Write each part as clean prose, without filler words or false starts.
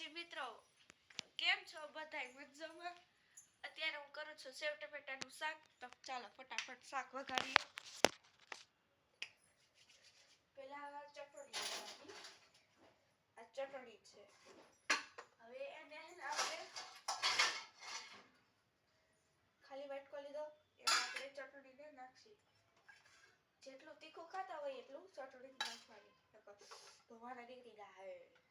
માતાજી મિત્રો, કેમ છો બધાય મજામાં? અત્યારે હું કરું છું સેવ ટમેટાનું શાક. તો ચાલો ફટાફટ શાક વઘારીએ. પહેલા ચટણી લેવાની. આ ચટણી છે. હવે એને આપણે ખાલી વાટકો લીધો, એમાં આપણે ચટણીને નાખી. જેટલું તીખું ખાતા હોય એટલું ચટણી નાખવાની. તો મારા દીકરી ગાય જતી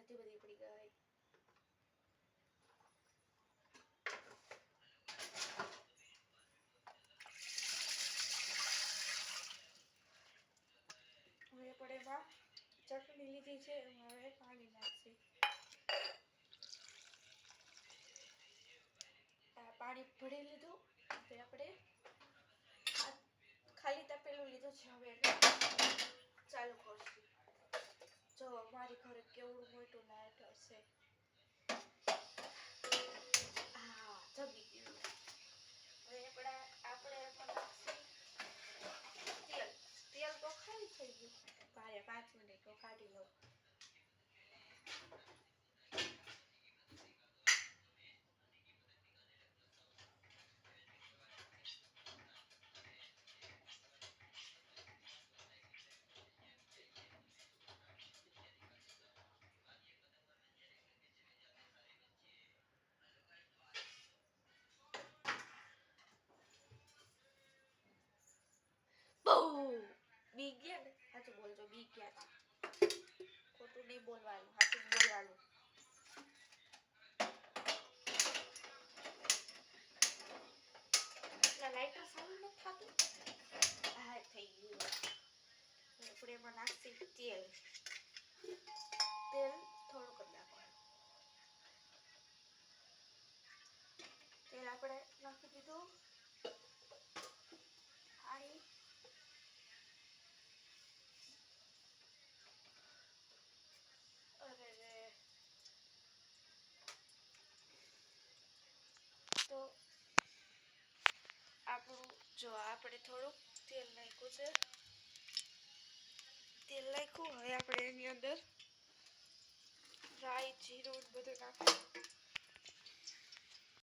બધી પડી ગઈ. હવે આપણે એમાં ચટણી લીધી છે, એમાં હવે પાણી નાખશે. પાણી ભરી લીધું. હવે આપણે ખાલી તપેલું લીધું છે. હવે ચાલુ કરશું. જો મારી ઘરે કેવડું મોટું લાઈટ હશે. હા, જમી ગયું. હવે આપણે તેલ તો ખાલી થઈ ગયું. 5 મિનિટ કાઢી લઉં. બી ગયા ને, સાચું બોલજો, બી ગયા. ખોટું નહીં બોલવાનું, સાચું બોલવાનું. લાઈટર સારું નથી થતું. હા, થઈ ગયું. આપણે એમાં નાખશું તેલ. થોડુંક જ નાખવાનું. તેલ આપણે નાખી દીધું. પાણી તો આપણું જો આપણે થોડુંક તેલ નાખ્યું છે. તેલ નાખ્યું. હવે આપણે એની અંદર રાઈ જીરું બધું નાખીશું.